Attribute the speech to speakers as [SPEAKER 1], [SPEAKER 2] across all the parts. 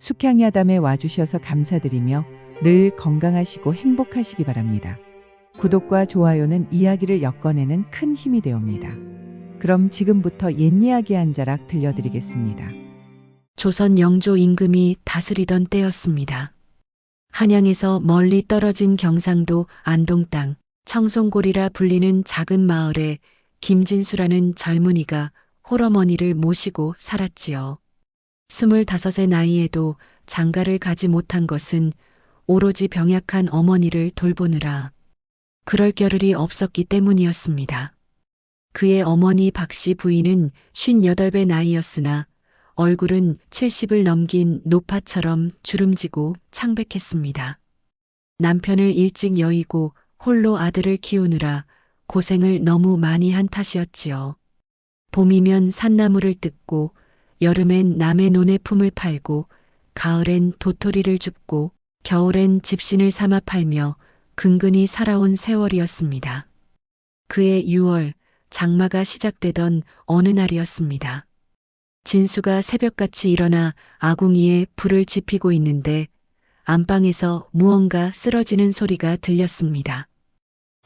[SPEAKER 1] 숙향야담에 와주셔서 감사드리며 늘 건강하시고 행복하시기 바랍니다. 구독과 좋아요는 이야기를 엮어내는 큰 힘이 되옵니다. 그럼 지금부터 옛이야기 한 자락 들려드리겠습니다.
[SPEAKER 2] 조선 영조 임금이 다스리던 때였습니다. 한양에서 멀리 떨어진 경상도 안동 땅 청송골이라 불리는 작은 마을에 김진수라는 젊은이가 홀어머니를 모시고 살았지요. 25의 나이에도 장가를 가지 못한 것은 오로지 병약한 어머니를 돌보느라 그럴 겨를이 없었기 때문이었습니다. 그의 어머니 박씨 부인은 58의 나이였으나 얼굴은 70을 넘긴 노파처럼 주름지고 창백했습니다. 남편을 일찍 여의고 홀로 아들을 키우느라 고생을 너무 많이 한 탓이었지요. 봄이면 산나물을 뜯고 여름엔 남의 논의 품을 팔고 가을엔 도토리를 줍고 겨울엔 집신을 삼아 팔며 근근히 살아온 세월이었습니다. 그해 6월 장마가 시작되던 어느 날이었습니다. 진수가 새벽같이 일어나 아궁이에 불을 지피고 있는데 안방에서 무언가 쓰러지는 소리가 들렸습니다.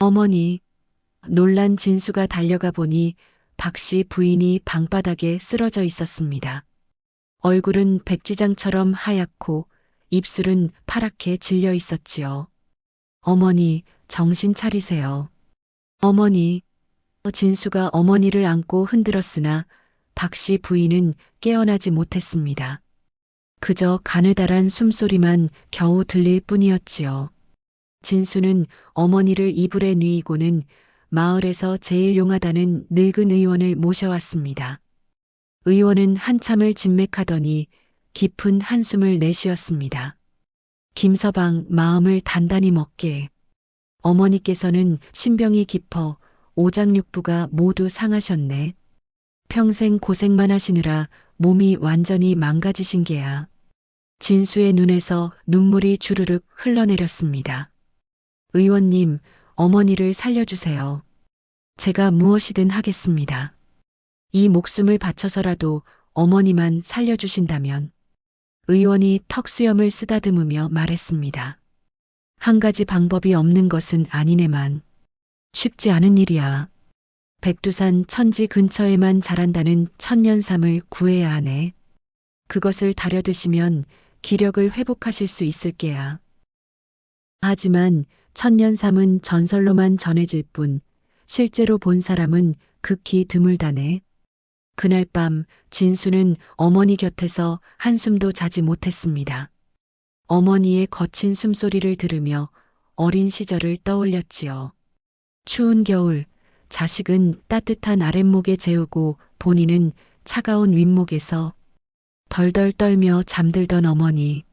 [SPEAKER 2] 어머니, 놀란 진수가 달려가 보니 박씨 부인이 방바닥에 쓰러져 있었습니다. 얼굴은 백지장처럼 하얗고 입술은 파랗게 질려 있었지요. 어머니, 정신 차리세요. 어머니, 진수가 어머니를 안고 흔들었으나 박씨 부인은 깨어나지 못했습니다. 그저 가느다란 숨소리만 겨우 들릴 뿐이었지요. 진수는 어머니를 이불에 누이고는 마을에서 제일 용하다는 늙은 의원을 모셔왔습니다. 의원은 한참을 진맥하더니 깊은 한숨을 내쉬었습니다. 김서방 마음을 단단히 먹게. 어머니께서는 신병이 깊어 오장육부가 모두 상하셨네. 평생 고생만 하시느라 몸이 완전히 망가지신 게야. 진수의 눈에서 눈물이 주르륵 흘러내렸습니다. 의원님, 어머니를 살려주세요. 제가 무엇이든 하겠습니다. 이 목숨을 바쳐서라도 어머니만 살려주신다면. 의원이 턱수염을 쓰다듬으며 말했습니다. 한 가지 방법이 없는 것은 아니네만. 쉽지 않은 일이야. 백두산 천지 근처에만 자란다는 천년삼을 구해야 하네. 그것을 다려드시면 기력을 회복하실 수 있을 게야. 하지만 천년삼은 전설로만 전해질 뿐 실제로 본 사람은 극히 드물다네. 그날 밤 진수는 어머니 곁에서 한숨도 자지 못했습니다. 어머니의 거친 숨소리를 들으며 어린 시절을 떠올렸지요. 추운 겨울 자식은 따뜻한 아랫목에 재우고 본인은 차가운 윗목에서 덜덜 떨며 잠들던 어머니.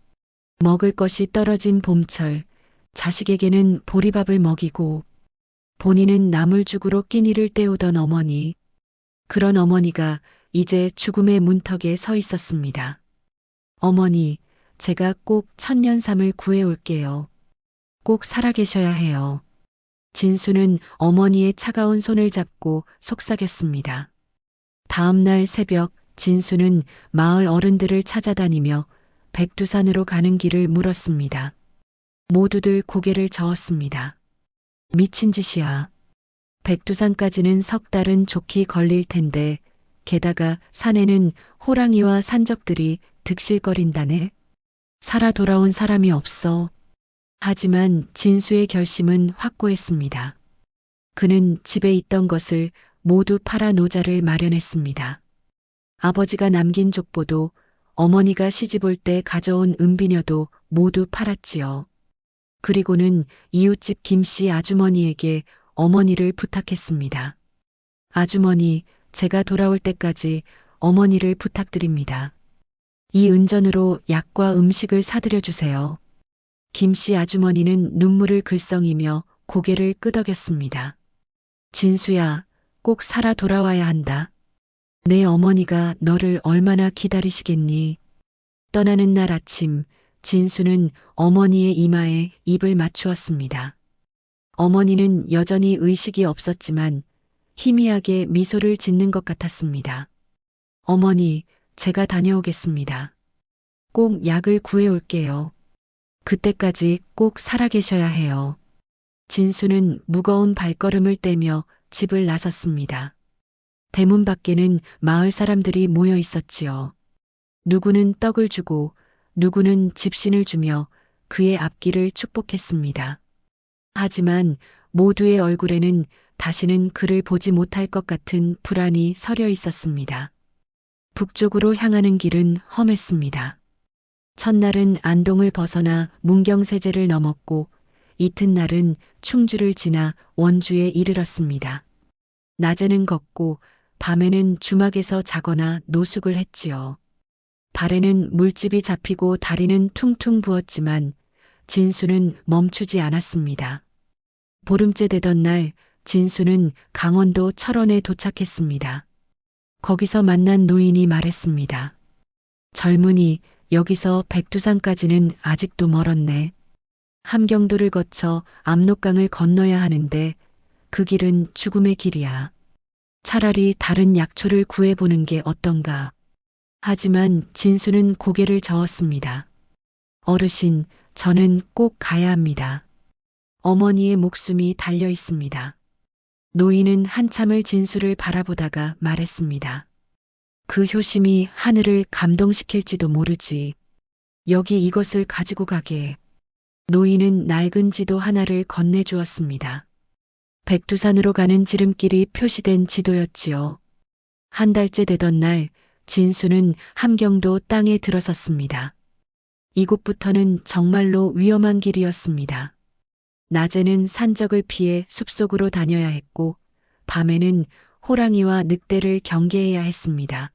[SPEAKER 2] 먹을 것이 떨어진 봄철 자식에게는 보리밥을 먹이고 본인은 나물죽으로 끼니를 때우던 어머니. 그런 어머니가 이제 죽음의 문턱에 서 있었습니다. 어머니, 제가 꼭 천년삼을 구해올게요. 꼭 살아계셔야 해요. 진수는 어머니의 차가운 손을 잡고 속삭였습니다. 다음 날 새벽 진수는 마을 어른들을 찾아다니며 백두산으로 가는 길을 물었습니다. 모두들 고개를 저었습니다. 미친 짓이야. 백두산까지는 석 달은 좋게 걸릴 텐데 게다가 산에는 호랑이와 산적들이 득실거린다네. 살아 돌아온 사람이 없어. 하지만 진수의 결심은 확고했습니다. 그는 집에 있던 것을 모두 팔아 노자를 마련했습니다. 아버지가 남긴 족보도 어머니가 시집올 때 가져온 은비녀도 모두 팔았지요. 그리고는 이웃집 김씨 아주머니에게 어머니를 부탁했습니다. 아주머니, 제가 돌아올 때까지 어머니를 부탁드립니다. 이 은전으로 약과 음식을 사드려 주세요. 김씨 아주머니는 눈물을 글썽이며 고개를 끄덕였습니다. 진수야, 꼭 살아 돌아와야 한다. 내 어머니가 너를 얼마나 기다리시겠니? 떠나는 날 아침, 진수는 어머니의 이마에 입을 맞추었습니다. 어머니는 여전히 의식이 없었지만 희미하게 미소를 짓는 것 같았습니다. 어머니, 제가 다녀오겠습니다. 꼭 약을 구해올게요. 그때까지 꼭 살아계셔야 해요. 진수는 무거운 발걸음을 떼며 집을 나섰습니다. 대문 밖에는 마을 사람들이 모여 있었지요. 누구는 떡을 주고 누구는 집신을 주며 그의 앞길을 축복했습니다. 하지만 모두의 얼굴에는 다시는 그를 보지 못할 것 같은 불안이 서려 있었습니다. 북쪽으로 향하는 길은 험했습니다. 첫날은 안동을 벗어나 문경세제를 넘었고 이튿날은 충주를 지나 원주에 이르렀습니다. 낮에는 걷고 밤에는 주막에서 자거나 노숙을 했지요. 발에는 물집이 잡히고 다리는 퉁퉁 부었지만 진수는 멈추지 않았습니다. 보름째 되던 날 진수는 강원도 철원에 도착했습니다. 거기서 만난 노인이 말했습니다. 젊은이, 여기서 백두산까지는 아직도 멀었네. 함경도를 거쳐 압록강을 건너야 하는데 그 길은 죽음의 길이야. 차라리 다른 약초를 구해보는 게 어떤가. 하지만 진수는 고개를 저었습니다. 어르신, 저는 꼭 가야 합니다. 어머니의 목숨이 달려 있습니다. 노인은 한참을 진수를 바라보다가 말했습니다. 그 효심이 하늘을 감동시킬지도 모르지. 여기 이것을 가지고 가게. 노인은 낡은 지도 하나를 건네주었습니다. 백두산으로 가는 지름길이 표시된 지도였지요. 한 달째 되던 날 진수는 함경도 땅에 들어섰습니다. 이곳부터는 정말로 위험한 길이었습니다. 낮에는 산적을 피해 숲속으로 다녀야 했고 밤에는 호랑이와 늑대를 경계해야 했습니다.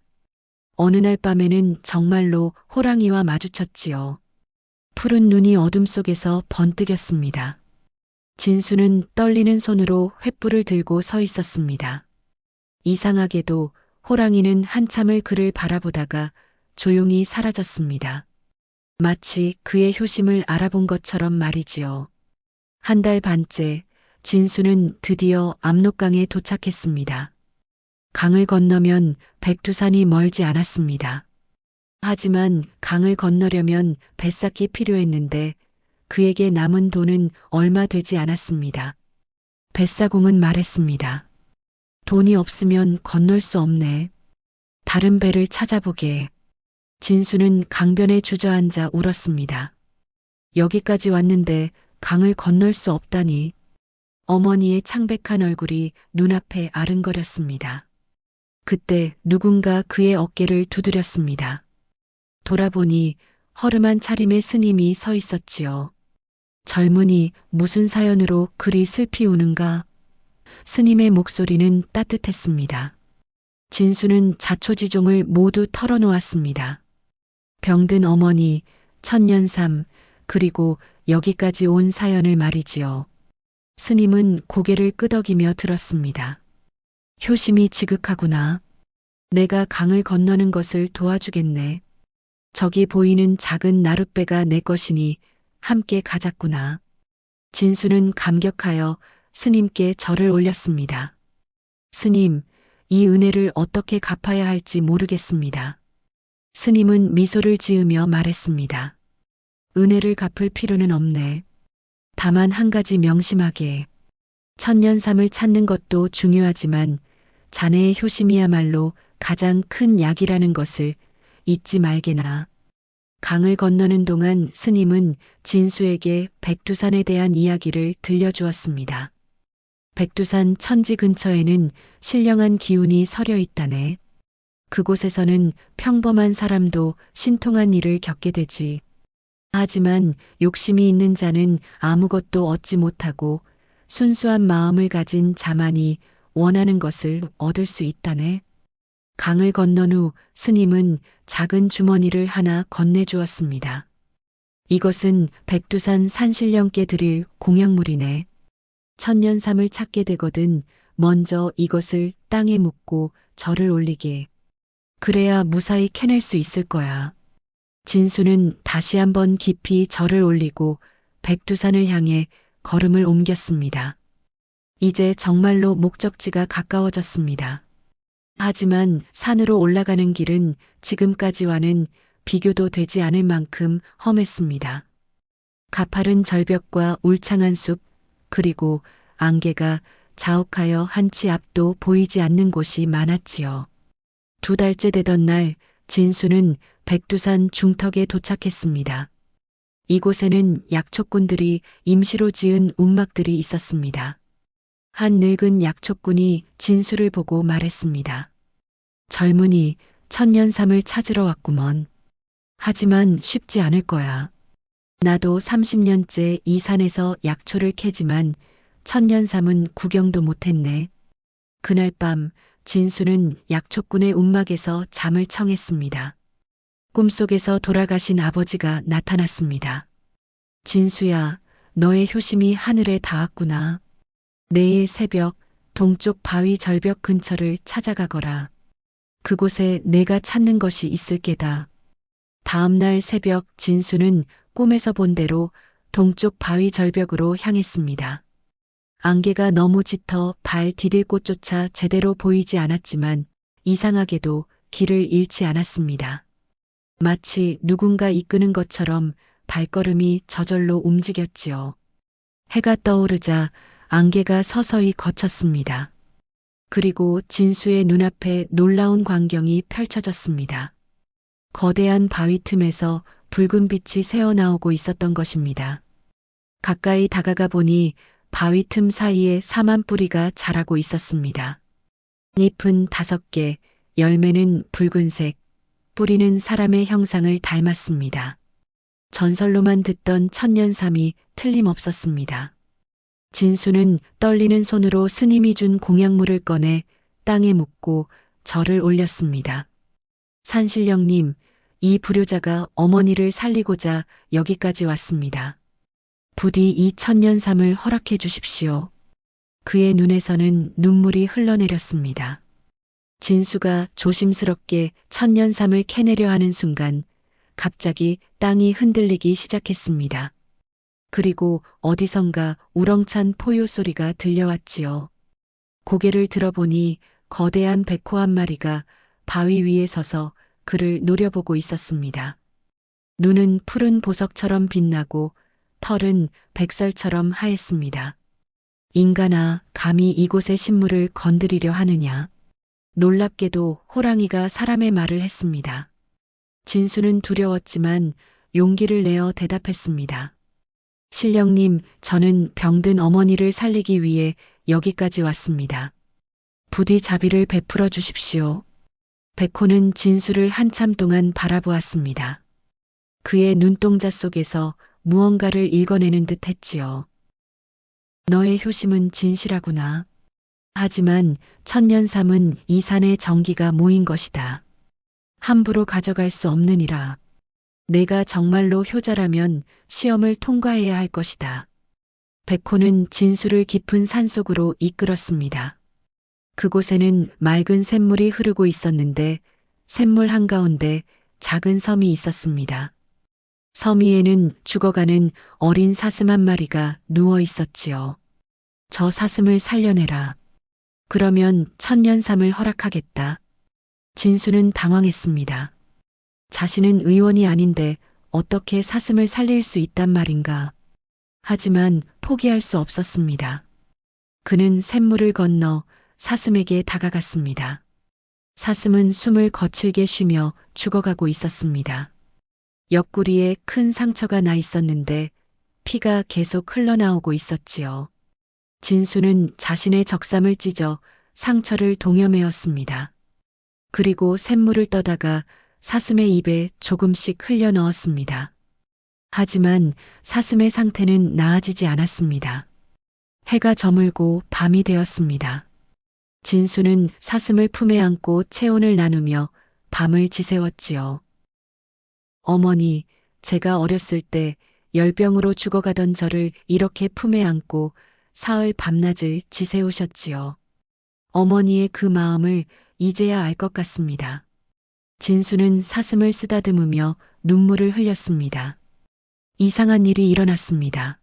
[SPEAKER 2] 어느 날 밤에는 정말로 호랑이와 마주쳤지요. 푸른 눈이 어둠 속에서 번뜩였습니다. 진수는 떨리는 손으로 횃불을 들고 서 있었습니다. 이상하게도 호랑이는 한참을 그를 바라보다가 조용히 사라졌습니다. 마치 그의 효심을 알아본 것처럼 말이지요. 한 달 반째 진수는 드디어 압록강에 도착했습니다. 강을 건너면 백두산이 멀지 않았습니다. 하지만 강을 건너려면 뱃삭이 필요했는데 그에게 남은 돈은 얼마 되지 않았습니다. 뱃사공은 말했습니다. 돈이 없으면 건널 수 없네. 다른 배를 찾아보게. 진수는 강변에 주저앉아 울었습니다. 여기까지 왔는데 강을 건널 수 없다니. 어머니의 창백한 얼굴이 눈앞에 아른거렸습니다. 그때 누군가 그의 어깨를 두드렸습니다. 돌아보니 허름한 차림의 스님이 서 있었지요. 젊은이, 무슨 사연으로 그리 슬피 우는가? 스님의 목소리는 따뜻했습니다. 진수는 자초지종을 모두 털어놓았습니다. 병든 어머니, 천년삼, 그리고 여기까지 온 사연을 말이지요. 스님은 고개를 끄덕이며 들었습니다. 효심이 지극하구나. 내가 강을 건너는 것을 도와주겠네. 저기 보이는 작은 나룻배가 내 것이니 함께 가자꾸나. 진수는 감격하여 스님께 절을 올렸습니다. 스님, 이 은혜를 어떻게 갚아야 할지 모르겠습니다. 스님은 미소를 지으며 말했습니다. 은혜를 갚을 필요는 없네. 다만 한 가지 명심하게. 천년삼을 찾는 것도 중요하지만 자네의 효심이야말로 가장 큰 약이라는 것을 잊지 말게나. 강을 건너는 동안 스님은 진수에게 백두산에 대한 이야기를 들려주었습니다. 백두산 천지 근처에는 신령한 기운이 서려 있다네. 그곳에서는 평범한 사람도 신통한 일을 겪게 되지. 하지만 욕심이 있는 자는 아무것도 얻지 못하고 순수한 마음을 가진 자만이 원하는 것을 얻을 수 있다네. 강을 건넌 후 스님은 작은 주머니를 하나 건네주었습니다. 이것은 백두산 산신령께 드릴 공약물이네. 천년삼을 찾게 되거든 먼저 이것을 땅에 묻고 절을 올리게. 그래야 무사히 캐낼 수 있을 거야. 진수는 다시 한번 깊이 절을 올리고 백두산을 향해 걸음을 옮겼습니다. 이제 정말로 목적지가 가까워졌습니다. 하지만 산으로 올라가는 길은 지금까지와는 비교도 되지 않을 만큼 험했습니다. 가파른 절벽과 울창한 숲, 그리고 안개가 자욱하여 한치 앞도 보이지 않는 곳이 많았지요. 2달째 되던 날 진수는 백두산 중턱에 도착했습니다. 이곳에는 약초꾼들이 임시로 지은 움막들이 있었습니다. 한 늙은 약초꾼이 진수를 보고 말했습니다. 젊은이, 천년삼을 찾으러 왔구먼. 하지만 쉽지 않을 거야. 나도 30년째 이 산에서 약초를 캐지만 천년삼은 구경도 못했네. 그날 밤 진수는 약초꾼의 움막에서 잠을 청했습니다. 꿈속에서 돌아가신 아버지가 나타났습니다. 진수야, 너의 효심이 하늘에 닿았구나. 내일 새벽 동쪽 바위 절벽 근처를 찾아가거라. 그곳에 내가 찾는 것이 있을 게다. 다음 날 새벽 진수는 꿈에서 본 대로 동쪽 바위 절벽으로 향했습니다. 안개가 너무 짙어 발 디딜 곳조차 제대로 보이지 않았지만 이상하게도 길을 잃지 않았습니다. 마치 누군가 이끄는 것처럼 발걸음이 저절로 움직였지요. 해가 떠오르자 안개가 서서히 걷혔습니다. 그리고 진수의 눈앞에 놀라운 광경이 펼쳐졌습니다. 거대한 바위 틈에서 붉은 빛이 새어나오고 있었던 것입니다. 가까이 다가가 보니 바위 틈 사이에 사만 뿌리가 자라고 있었습니다. 잎은 5개, 열매는 붉은색, 뿌리는 사람의 형상을 닮았습니다. 전설로만 듣던 천년삼이 틀림없었습니다. 진수는 떨리는 손으로 스님이 준 공약물을 꺼내 땅에 묻고 절을 올렸습니다. 산신령님, 이 불효자가 어머니를 살리고자 여기까지 왔습니다. 부디 이 천년삼을 허락해 주십시오. 그의 눈에서는 눈물이 흘러내렸습니다. 진수가 조심스럽게 천년삼을 캐내려 하는 순간 갑자기 땅이 흔들리기 시작했습니다. 그리고 어디선가 우렁찬 포효 소리가 들려왔지요. 고개를 들어보니 거대한 백호 한 마리가 바위 위에 서서 그를 노려보고 있었습니다. 눈은 푸른 보석처럼 빛나고 털은 백설처럼 하였습니다. 인간아, 감히 이곳의 식물을 건드리려 하느냐. 놀랍게도 호랑이가 사람의 말을 했습니다. 진수는 두려웠지만 용기를 내어 대답했습니다. 신령님, 저는 병든 어머니를 살리기 위해 여기까지 왔습니다. 부디 자비를 베풀어 주십시오. 백호는 진수를 한참 동안 바라보았습니다. 그의 눈동자 속에서 무언가를 읽어내는 듯 했지요. 너의 효심은 진실하구나. 하지만 천년삼은 이 산의 정기가 모인 것이다. 함부로 가져갈 수 없느니라. 내가 정말로 효자라면 시험을 통과해야 할 것이다. 백호는 진수를 깊은 산속으로 이끌었습니다. 그곳에는 맑은 샘물이 흐르고 있었는데 샘물 한가운데 작은 섬이 있었습니다. 섬 위에는 죽어가는 어린 사슴 한 마리가 누워 있었지요. 저 사슴을 살려내라. 그러면 천년삼을 허락하겠다. 진수는 당황했습니다. 자신은 의원이 아닌데 어떻게 사슴을 살릴 수 있단 말인가. 하지만 포기할 수 없었습니다. 그는 샘물을 건너 사슴에게 다가갔습니다. 사슴은 숨을 거칠게 쉬며 죽어가고 있었습니다. 옆구리에 큰 상처가 나 있었는데 피가 계속 흘러나오고 있었지요. 진수는 자신의 적삼을 찢어 상처를 동여매었습니다. 그리고 샘물을 떠다가 사슴의 입에 조금씩 흘려 넣었습니다. 하지만 사슴의 상태는 나아지지 않았습니다. 해가 저물고 밤이 되었습니다. 진수는 사슴을 품에 안고 체온을 나누며 밤을 지새웠지요. 어머니, 제가 어렸을 때 열병으로 죽어가던 저를 이렇게 품에 안고 사흘 밤낮을 지새우셨지요. 어머니의 그 마음을 이제야 알 것 같습니다. 진수는 사슴을 쓰다듬으며 눈물을 흘렸습니다. 이상한 일이 일어났습니다.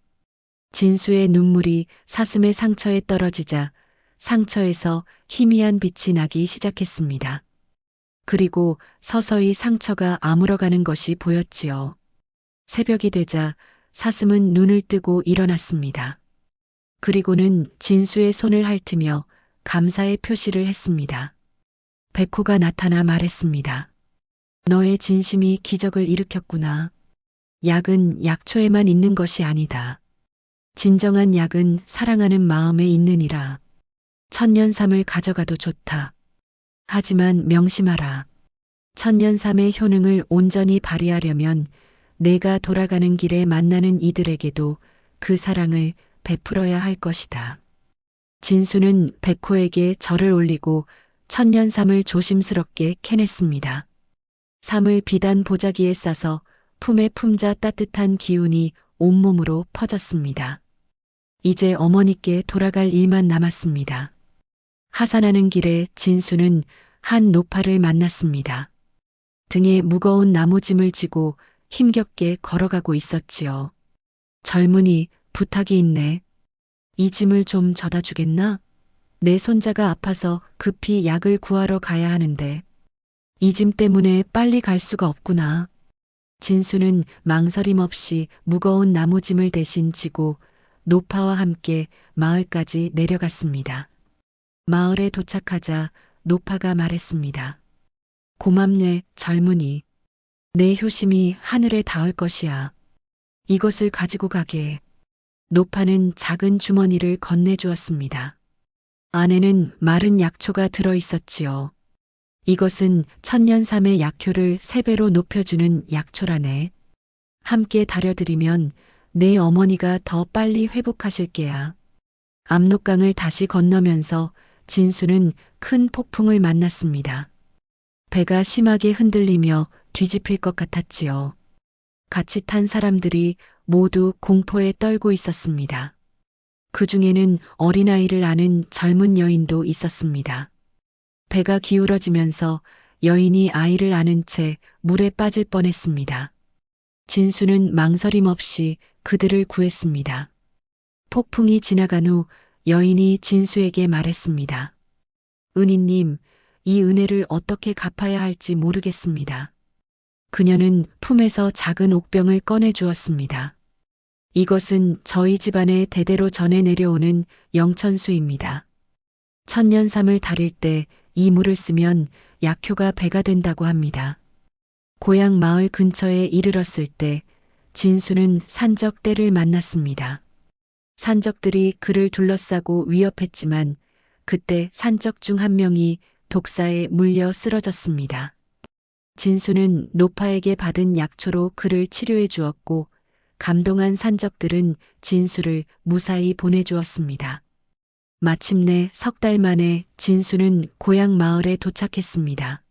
[SPEAKER 2] 진수의 눈물이 사슴의 상처에 떨어지자 상처에서 희미한 빛이 나기 시작했습니다. 그리고 서서히 상처가 아물어가는 것이 보였지요. 새벽이 되자 사슴은 눈을 뜨고 일어났습니다. 그리고는 진수의 손을 핥으며 감사의 표시를 했습니다. 백호가 나타나 말했습니다. 너의 진심이 기적을 일으켰구나. 약은 약초에만 있는 것이 아니다. 진정한 약은 사랑하는 마음에 있느니라. 천년삼을 가져가도 좋다. 하지만 명심하라. 천년삼의 효능을 온전히 발휘하려면 내가 돌아가는 길에 만나는 이들에게도 그 사랑을 베풀어야 할 것이다. 진수는 백호에게 절을 올리고 천년삼을 조심스럽게 캐냈습니다. 삼을 비단 보자기에 싸서 품에 품자 따뜻한 기운이 온몸으로 퍼졌습니다. 이제 어머니께 돌아갈 일만 남았습니다. 하산하는 길에 진수는 한 노파를 만났습니다. 등에 무거운 나무짐을 지고 힘겹게 걸어가고 있었지요. 젊은이, 부탁이 있네. 이 짐을 좀 져다 주겠나? 내 손자가 아파서 급히 약을 구하러 가야 하는데 이 짐 때문에 빨리 갈 수가 없구나. 진수는 망설임 없이 무거운 나무짐을 대신 지고 노파와 함께 마을까지 내려갔습니다. 마을에 도착하자 노파가 말했습니다. 고맙네, 젊은이. 내 효심이 하늘에 닿을 것이야. 이것을 가지고 가게. 노파는 작은 주머니를 건네주었습니다. 안에는 마른 약초가 들어 있었지요. 이것은 천년삼의 약효를 3배로 높여주는 약초라네. 함께 다려드리면 내 어머니가 더 빨리 회복하실 게야. 압록강을 다시 건너면서 진수는 큰 폭풍을 만났습니다. 배가 심하게 흔들리며 뒤집힐 것 같았지요. 같이 탄 사람들이 모두 공포에 떨고 있었습니다. 그 중에는 어린아이를 아는 젊은 여인도 있었습니다. 배가 기울어지면서 여인이 아이를 안은 채 물에 빠질 뻔했습니다. 진수는 망설임 없이 그들을 구했습니다. 폭풍이 지나간 후 여인이 진수에게 말했습니다. 은희님, 이 은혜를 어떻게 갚아야 할지 모르겠습니다. 그녀는 품에서 작은 옥병을 꺼내 주었습니다. 이것은 저희 집안에 대대로 전해 내려오는 영천수입니다. 천년삼을 다릴 때 이 물을 쓰면 약효가 배가 된다고 합니다. 고향 마을 근처에 이르렀을 때 진수는 산적떼를 만났습니다. 산적들이 그를 둘러싸고 위협했지만 그때 산적 중 한 명이 독사에 물려 쓰러졌습니다. 진수는 노파에게 받은 약초로 그를 치료해 주었고 감동한 산적들은 진수를 무사히 보내주었습니다. 마침내 3달 만에 진수는 고향 마을에 도착했습니다.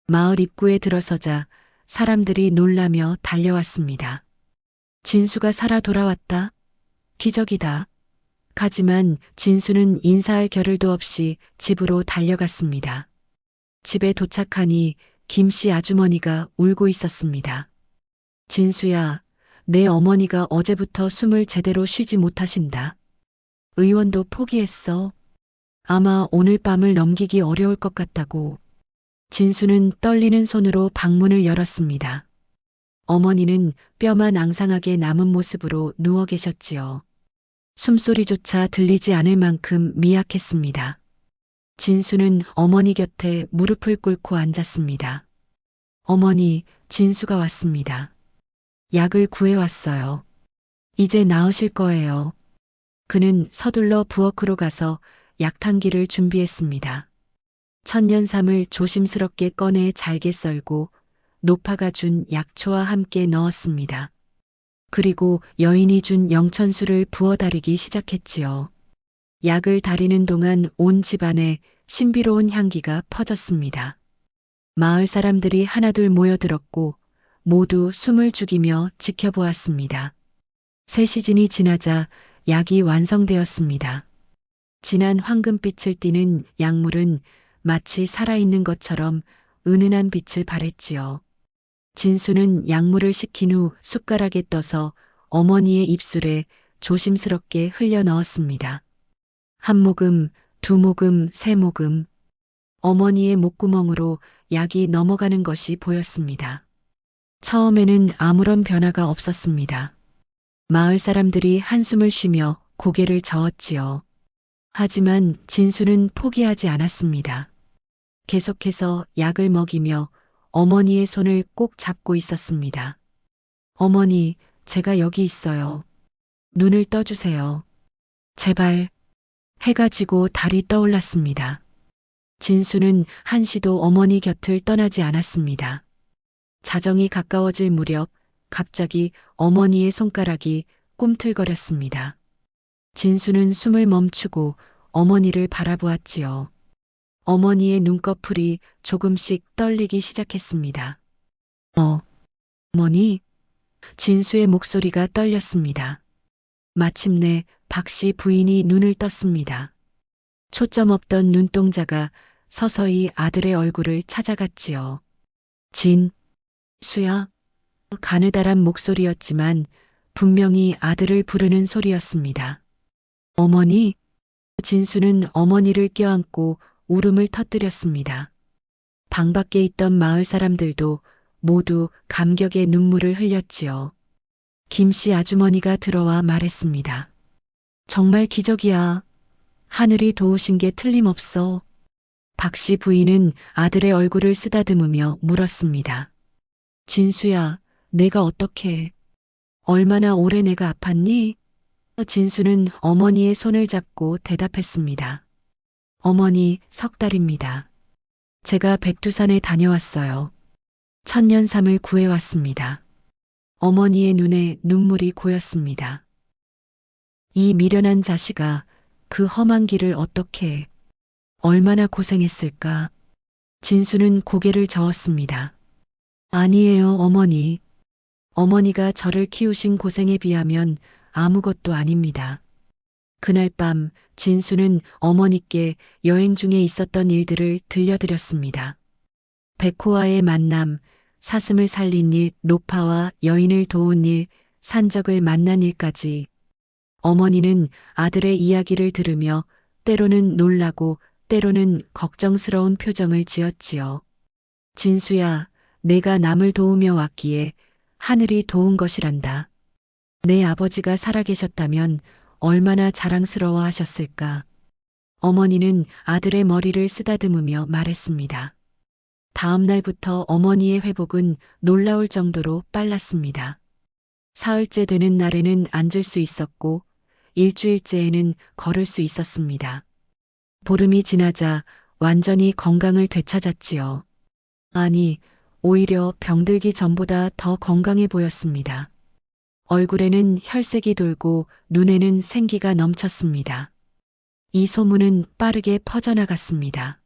[SPEAKER 2] 마을 입구에 들어서자 사람들이 놀라며 달려왔습니다. 진수가 살아 돌아왔다. 기적이다. 하지만 진수는 인사할 겨를도 없이 집으로 달려갔습니다. 집에 도착하니 김씨 아주머니가 울고 있었습니다. 진수야, 내 어머니가 어제부터 숨을 제대로 쉬지 못하신다. 의원도 포기했어. 아마 오늘 밤을 넘기기 어려울 것 같다고. 진수는 떨리는 손으로 방문을 열었습니다. 어머니는 뼈만 앙상하게 남은 모습으로 누워 계셨지요. 숨소리조차 들리지 않을 만큼 미약했습니다. 진수는 어머니 곁에 무릎을 꿇고 앉았습니다. 어머니, 진수가 왔습니다. 약을 구해왔어요. 이제 나으실 거예요. 그는 서둘러 부엌으로 가서 약탕기를 준비했습니다. 천년삼을 조심스럽게 꺼내 잘게 썰고 노파가 준 약초와 함께 넣었습니다. 그리고 여인이 준 영천수를 부어 다리기 시작했지요. 약을 다리는 동안 온 집안에 신비로운 향기가 퍼졌습니다. 마을 사람들이 하나둘 모여들었고 모두 숨을 죽이며 지켜보았습니다. 새 시즌이 지나자 약이 완성되었습니다. 진한 황금빛을 띠는 약물은 마치 살아있는 것처럼 은은한 빛을 발했지요. 진수는 약물을 식힌 후 숟가락에 떠서 어머니의 입술에 조심스럽게 흘려 넣었습니다. 한 모금, 두 모금, 세 모금. 어머니의 목구멍으로 약이 넘어가는 것이 보였습니다. 처음에는 아무런 변화가 없었습니다. 마을 사람들이 한숨을 쉬며 고개를 저었지요. 하지만 진수는 포기하지 않았습니다. 계속해서 약을 먹이며 어머니의 손을 꼭 잡고 있었습니다. 어머니, 제가 여기 있어요. 눈을 떠주세요. 제발. 해가 지고 달이 떠올랐습니다. 진수는 한시도 어머니 곁을 떠나지 않았습니다. 자정이 가까워질 무렵 갑자기 어머니의 손가락이 꿈틀거렸습니다. 진수는 숨을 멈추고 어머니를 바라보았지요. 어머니의 눈꺼풀이 조금씩 떨리기 시작했습니다. 어머니? 진수의 목소리가 떨렸습니다. 마침내 박씨 부인이 눈을 떴습니다. 초점 없던 눈동자가 서서히 아들의 얼굴을 찾아갔지요. 진수야? 가느다란 목소리였지만 분명히 아들을 부르는 소리였습니다. 어머니? 진수는 어머니를 껴안고 울음을 터뜨렸습니다. 방 밖에 있던 마을 사람들도 모두 감격의 눈물을 흘렸지요. 김씨 아주머니가 들어와 말했습니다. 정말 기적이야. 하늘이 도우신 게 틀림없어. 박씨 부인은 아들의 얼굴을 쓰다듬으며 물었습니다. 진수야, 내가 어떻게, 얼마나 오래 내가 아팠니? 진수는 어머니의 손을 잡고 대답했습니다. 어머니, 3달입니다. 제가 백두산에 다녀왔어요. 천년삼을 구해왔습니다. 어머니의 눈에 눈물이 고였습니다. 이 미련한 자식아, 그 험한 길을 어떻게, 얼마나 고생했을까? 진수는 고개를 저었습니다. 아니에요, 어머니. 어머니가 저를 키우신 고생에 비하면 아무것도 아닙니다. 그날 밤 진수는 어머니께 여행 중에 있었던 일들을 들려드렸습니다. 백호와의 만남, 사슴을 살린 일, 노파와 여인을 도운 일, 산적을 만난 일까지. 어머니는 아들의 이야기를 들으며 때로는 놀라고 때로는 걱정스러운 표정을 지었지요. 진수야, 내가 남을 도우며 왔기에 하늘이 도운 것이란다. 내 아버지가 살아계셨다면 얼마나 자랑스러워 하셨을까. 어머니는 아들의 머리를 쓰다듬으며 말했습니다. 다음 날부터 어머니의 회복은 놀라울 정도로 빨랐습니다. 사흘째 되는 날에는 앉을 수 있었고 일주일째에는 걸을 수 있었습니다. 보름이 지나자 완전히 건강을 되찾았지요. 아니, 오히려 병들기 전보다 더 건강해 보였습니다. 얼굴에는 혈색이 돌고 눈에는 생기가 넘쳤습니다. 이 소문은 빠르게 퍼져나갔습니다.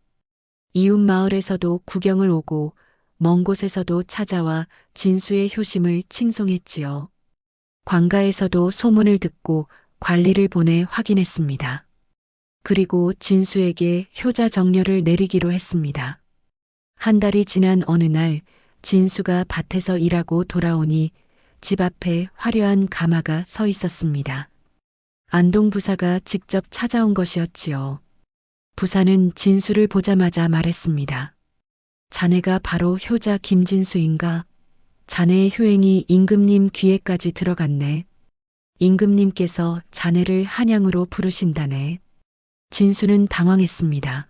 [SPEAKER 2] 이웃 마을에서도 구경을 오고 먼 곳에서도 찾아와 진수의 효심을 칭송했지요. 관가에서도 소문을 듣고 관리를 보내 확인했습니다. 그리고 진수에게 효자 정렬을 내리기로 했습니다. 한 달이 지난 어느 날 진수가 밭에서 일하고 돌아오니 집 앞에 화려한 가마가 서 있었습니다. 안동 부사가 직접 찾아온 것이었지요. 부사는 진수를 보자마자 말했습니다. 자네가 바로 효자 김진수인가? 자네의 효행이 임금님 귀에까지 들어갔네. 임금님께서 자네를 한양으로 부르신다네. 진수는 당황했습니다.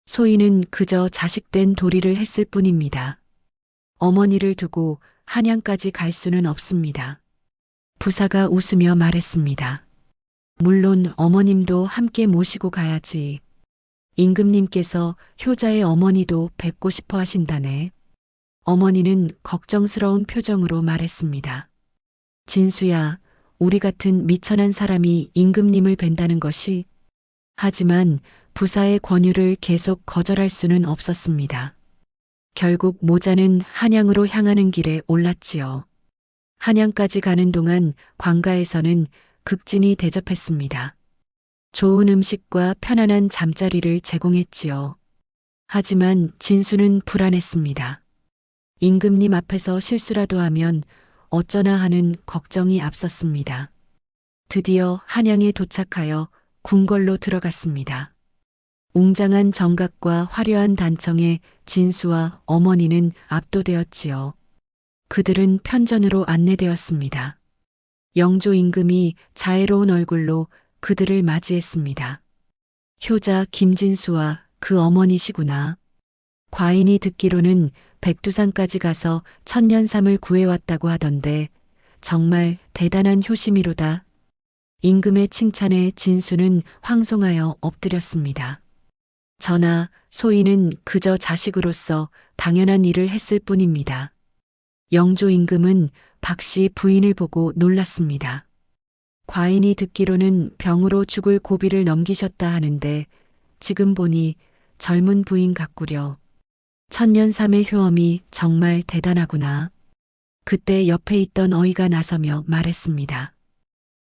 [SPEAKER 2] 소인은 그저 자식된 도리를 했을 뿐입니다. 어머니를 두고 한양까지 갈 수는 없습니다. 부사가 웃으며 말했습니다. 물론 어머님도 함께 모시고 가야지. 임금님께서 효자의 어머니도 뵙고 싶어 하신다네. 어머니는 걱정스러운 표정으로 말했습니다. 진수야, 우리 같은 미천한 사람이 임금님을 뵌다는 것이. 하지만 부사의 권유를 계속 거절할 수는 없었습니다. 결국 모자는 한양으로 향하는 길에 올랐지요. 한양까지 가는 동안 관가에서는 극진히 대접했습니다. 좋은 음식과 편안한 잠자리를 제공했지요. 하지만 진수는 불안했습니다. 임금님 앞에서 실수라도 하면 어쩌나 하는 걱정이 앞섰습니다. 드디어 한양에 도착하여 궁궐로 들어갔습니다. 웅장한 정각과 화려한 단청에 진수와 어머니는 압도되었지요. 그들은 편전으로 안내되었습니다. 영조 임금이 자애로운 얼굴로 그들을 맞이했습니다. 효자 김진수와 그 어머니시구나. 과인이 듣기로는 백두산까지 가서 천년삼을 구해왔다고 하던데 정말 대단한 효심이로다. 임금의 칭찬에 진수는 황송하여 엎드렸습니다. 전하, 소인은 그저 자식으로서 당연한 일을 했을 뿐입니다. 영조 임금은 박씨 부인을 보고 놀랐습니다. 과인이 듣기로는 병으로 죽을 고비를 넘기셨다 하는데 지금 보니 젊은 부인 같구려. 천년삼의 효험이 정말 대단하구나. 그때 옆에 있던 어이가 나서며 말했습니다.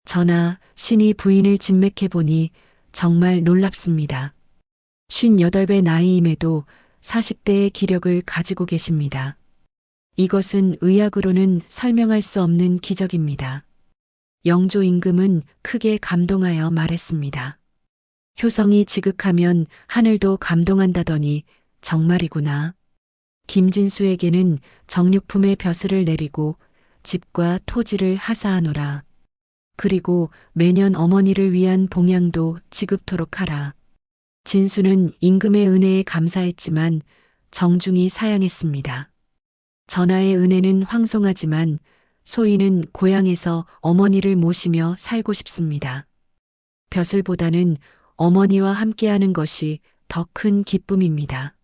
[SPEAKER 2] 전하, 신이 부인을 진맥해 보니 정말 놀랍습니다. 58배 나이임에도 40대의 기력을 가지고 계십니다. 이것은 의학으로는 설명할 수 없는 기적입니다. 영조 임금은 크게 감동하여 말했습니다. 효성이 지극하면 하늘도 감동한다더니 정말이구나. 김진수에게는 정육품의 벼슬을 내리고 집과 토지를 하사하노라. 그리고 매년 어머니를 위한 봉양도 지급토록 하라. 진수는 임금의 은혜에 감사했지만 정중히 사양했습니다. 전하의 은혜는 황송하지만 소인은 고향에서 어머니를 모시며 살고 싶습니다. 벼슬보다는 어머니와 함께하는 것이 더 큰 기쁨입니다.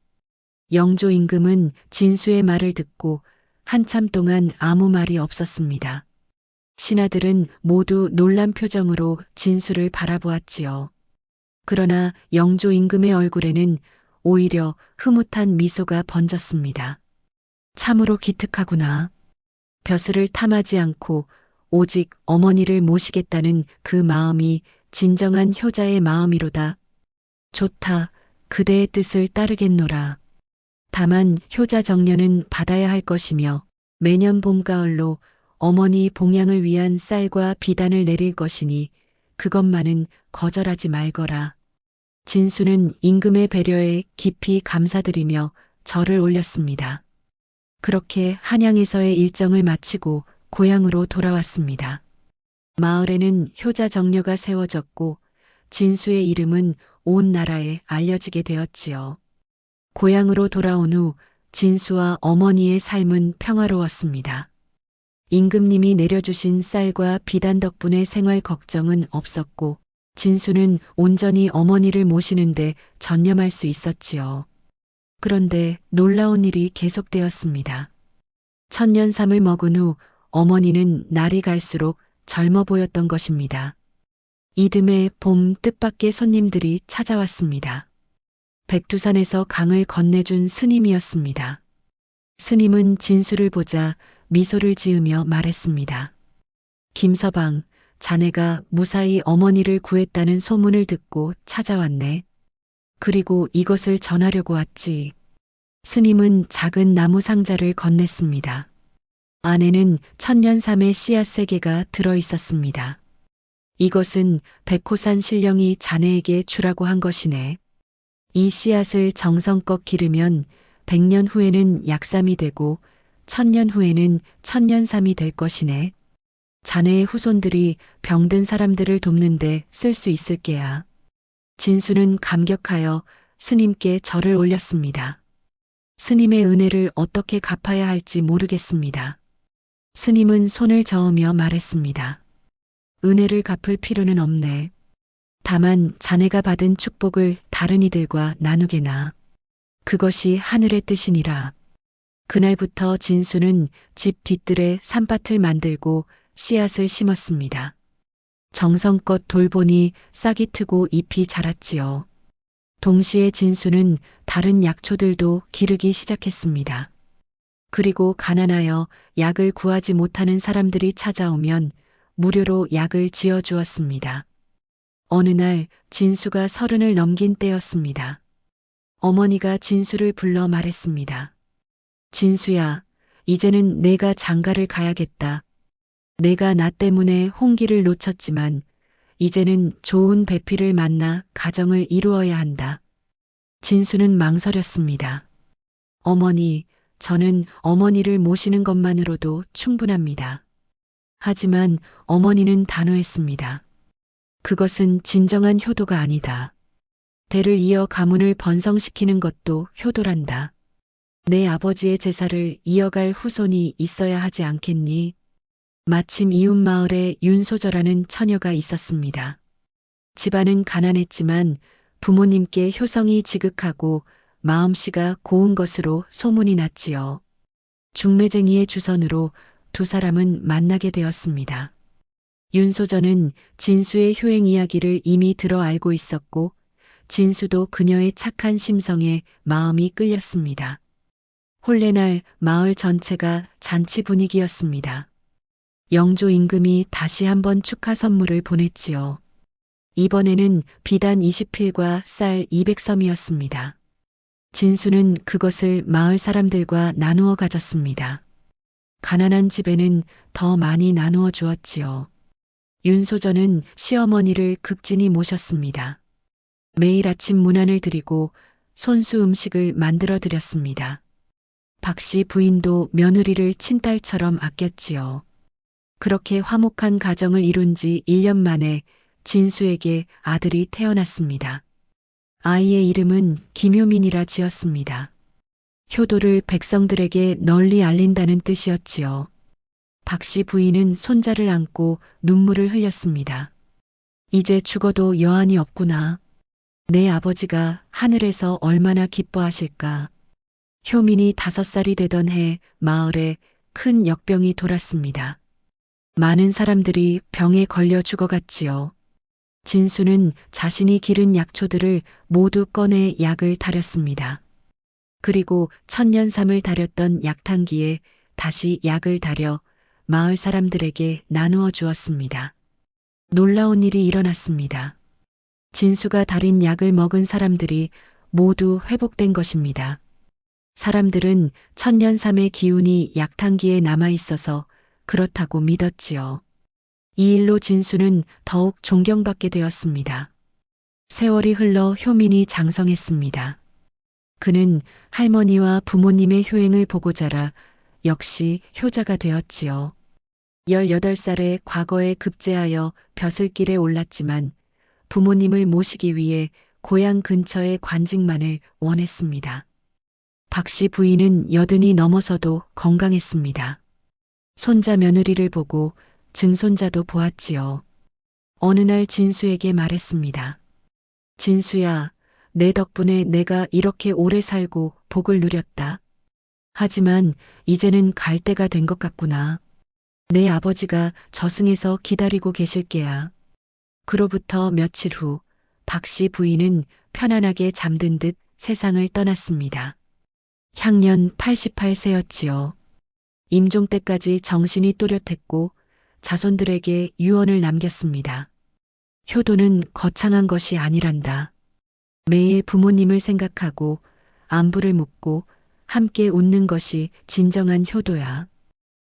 [SPEAKER 2] 영조 임금은 진수의 말을 듣고 한참 동안 아무 말이 없었습니다. 신하들은 모두 놀란 표정으로 진수를 바라보았지요. 그러나 영조 임금의 얼굴에는 오히려 흐뭇한 미소가 번졌습니다. 참으로 기특하구나. 벼슬을 탐하지 않고 오직 어머니를 모시겠다는 그 마음이 진정한 효자의 마음이로다. 좋다. 그대의 뜻을 따르겠노라. 다만 효자 정려는 받아야 할 것이며 매년 봄가을로 어머니 봉양을 위한 쌀과 비단을 내릴 것이니 그것만은 거절하지 말거라. 진수는 임금의 배려에 깊이 감사드리며 절을 올렸습니다. 그렇게 한양에서의 일정을 마치고 고향으로 돌아왔습니다. 마을에는 효자 정려가 세워졌고 진수의 이름은 온 나라에 알려지게 되었지요. 고향으로 돌아온 후 진수와 어머니의 삶은 평화로웠습니다. 임금님이 내려주신 쌀과 비단 덕분에 생활 걱정은 없었고 진수는 온전히 어머니를 모시는데 전념할 수 있었지요. 그런데 놀라운 일이 계속되었습니다. 천년삼을 먹은 후 어머니는 날이 갈수록 젊어 보였던 것입니다. 이듬해 봄 뜻밖의 손님들이 찾아왔습니다. 백두산에서 강을 건네준 스님이었습니다. 스님은 진수를 보자 미소를 지으며 말했습니다. 김서방, 자네가 무사히 어머니를 구했다는 소문을 듣고 찾아왔네. 그리고 이것을 전하려고 왔지. 스님은 작은 나무 상자를 건넸습니다. 안에는 천년삼의 씨앗 3개가 들어 있었습니다. 이것은 백호산 신령이 자네에게 주라고 한 것이네. 이 씨앗을 정성껏 기르면 100년 후에는 약삼이 되고 1000년 후에는 천년삼이 될 것이네. 자네의 후손들이 병든 사람들을 돕는데 쓸 수 있을 게야. 진수는 감격하여 스님께 절을 올렸습니다. 스님의 은혜를 어떻게 갚아야 할지 모르겠습니다. 스님은 손을 저으며 말했습니다. 은혜를 갚을 필요는 없네. 다만 자네가 받은 축복을 다른 이들과 나누게나. 그것이 하늘의 뜻이니라. 그날부터 진수는 집 뒤뜰에 산밭을 만들고 씨앗을 심었습니다. 정성껏 돌보니 싹이 트고 잎이 자랐지요. 동시에 진수는 다른 약초들도 기르기 시작했습니다. 그리고 가난하여 약을 구하지 못하는 사람들이 찾아오면 무료로 약을 지어주었습니다. 어느 날 진수가 30을 넘긴 때였습니다. 어머니가 진수를 불러 말했습니다. 진수야, 이제는 내가 장가를 가야겠다. 내가 나 때문에 홍기를 놓쳤지만 이제는 좋은 배필을 만나 가정을 이루어야 한다. 진수는 망설였습니다. 어머니, 저는 어머니를 모시는 것만으로도 충분합니다. 하지만 어머니는 단호했습니다. 그것은 진정한 효도가 아니다. 대를 이어 가문을 번성시키는 것도 효도란다. 내 아버지의 제사를 이어갈 후손이 있어야 하지 않겠니? 마침 이웃 마을에 윤소저라는 처녀가 있었습니다. 집안은 가난했지만 부모님께 효성이 지극하고 마음씨가 고운 것으로 소문이 났지요. 중매쟁이의 주선으로 두 사람은 만나게 되었습니다. 윤소저는 진수의 효행 이야기를 이미 들어 알고 있었고 진수도 그녀의 착한 심성에 마음이 끌렸습니다. 혼례날 마을 전체가 잔치 분위기였습니다. 영조 임금이 다시 한번 축하 선물을 보냈지요. 이번에는 비단 20필과 쌀 200섬이었습니다. 진수는 그것을 마을 사람들과 나누어 가졌습니다. 가난한 집에는 더 많이 나누어 주었지요. 윤소저는 시어머니를 극진히 모셨습니다. 매일 아침 문안을 드리고 손수 음식을 만들어 드렸습니다. 박씨 부인도 며느리를 친딸처럼 아꼈지요. 그렇게 화목한 가정을 이룬 지 1년 만에 진수에게 아들이 태어났습니다. 아이의 이름은 김효민이라 지었습니다. 효도를 백성들에게 널리 알린다는 뜻이었지요. 박씨 부인은 손자를 안고 눈물을 흘렸습니다. 이제 죽어도 여한이 없구나. 내 아버지가 하늘에서 얼마나 기뻐하실까. 효민이 5살이 되던 해 마을에 큰 역병이 돌았습니다. 많은 사람들이 병에 걸려 죽어갔지요. 진수는 자신이 기른 약초들을 모두 꺼내 약을 다렸습니다. 그리고 천년삼을 다렸던 약탕기에 다시 약을 다려 마을 사람들에게 나누어 주었습니다. 놀라운 일이 일어났습니다. 진수가 다린 약을 먹은 사람들이 모두 회복된 것입니다. 사람들은 천년삼의 기운이 약탕기에 남아 있어서 그렇다고 믿었지요. 이 일로 진수는 더욱 존경받게 되었습니다. 세월이 흘러 효민이 장성했습니다. 그는 할머니와 부모님의 효행을 보고 자라 역시 효자가 되었지요. 18살에 과거에 급제하여 벼슬길에 올랐지만 부모님을 모시기 위해 고향 근처의 관직만을 원했습니다. 박씨 부인은 80이 넘어서도 건강했습니다. 손자 며느리를 보고 증손자도 보았지요. 어느 날 진수에게 말했습니다. 진수야, 내 덕분에 내가 이렇게 오래 살고 복을 누렸다. 하지만 이제는 갈 때가 된 것 같구나. 내 아버지가 저승에서 기다리고 계실 게야. 그로부터 며칠 후 박씨 부인은 편안하게 잠든 듯 세상을 떠났습니다. 향년 88세였지요. 임종 때까지 정신이 또렷했고 자손들에게 유언을 남겼습니다. 효도는 거창한 것이 아니란다. 매일 부모님을 생각하고 안부를 묻고 함께 웃는 것이 진정한 효도야.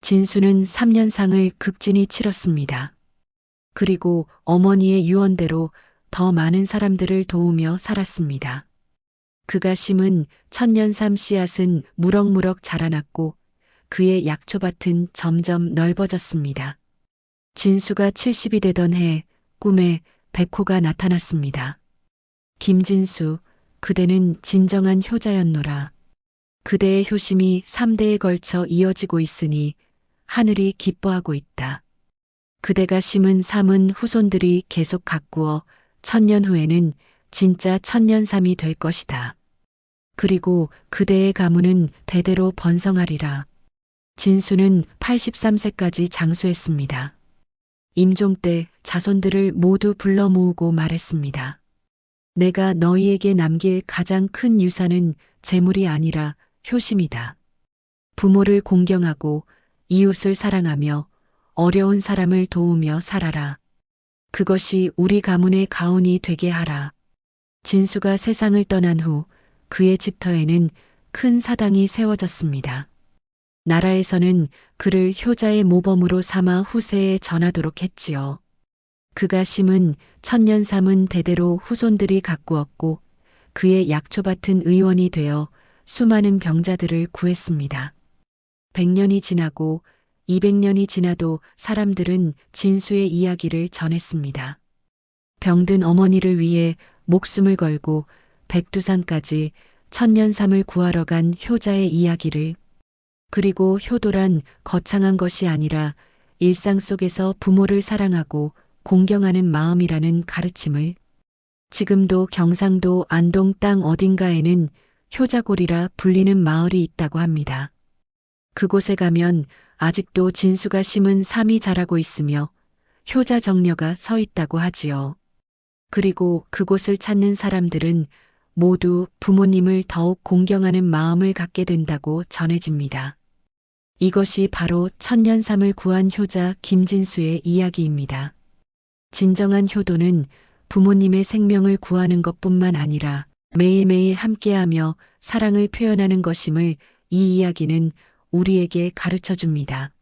[SPEAKER 2] 진수는 3년상을 극진히 치렀습니다. 그리고 어머니의 유언대로 더 많은 사람들을 도우며 살았습니다. 그가 심은 천년삼 씨앗은 무럭무럭 자라났고 그의 약초밭은 점점 넓어졌습니다. 진수가 70이 되던 해 꿈에 백호가 나타났습니다. 김진수, 그대는 진정한 효자였노라. 그대의 효심이 3대에 걸쳐 이어지고 있으니 하늘이 기뻐하고 있다. 그대가 심은 삶은 후손들이 계속 가꾸어 1000년 후에는 진짜 천년삼이 될 것이다. 그리고 그대의 가문은 대대로 번성하리라. 진수는 83세까지 장수했습니다. 임종 때 자손들을 모두 불러 모으고 말했습니다. 내가 너희에게 남길 가장 큰 유산은 재물이 아니라 효심이다. 부모를 공경하고 이웃을 사랑하며 어려운 사람을 도우며 살아라. 그것이 우리 가문의 가훈이 되게 하라. 진수가 세상을 떠난 후 그의 집터에는 큰 사당이 세워졌습니다. 나라에서는 그를 효자의 모범으로 삼아 후세에 전하도록 했지요. 그가 심은 천년삼은 대대로 후손들이 가꾸었고 그의 약초밭은 의원이 되어 수많은 병자들을 구했습니다. 100년이 지나고 200년이 지나도 사람들은 진수의 이야기를 전했습니다. 병든 어머니를 위해 목숨을 걸고 백두산까지 천년삼을 구하러 간 효자의 이야기를, 그리고 효도란 거창한 것이 아니라 일상 속에서 부모를 사랑하고 공경하는 마음이라는 가르침을, 지금도 경상도 안동 땅 어딘가에는 효자골이라 불리는 마을이 있다고 합니다. 그곳에 가면 아직도 진수가 심은 삼이 자라고 있으며 효자 정녀가 서 있다고 하지요. 그리고 그곳을 찾는 사람들은 모두 부모님을 더욱 공경하는 마음을 갖게 된다고 전해집니다. 이것이 바로 천년삼을 구한 효자 김진수의 이야기입니다. 진정한 효도는 부모님의 생명을 구하는 것뿐만 아니라 매일매일 함께하며 사랑을 표현하는 것임을 이 이야기는 우리에게 가르쳐 줍니다.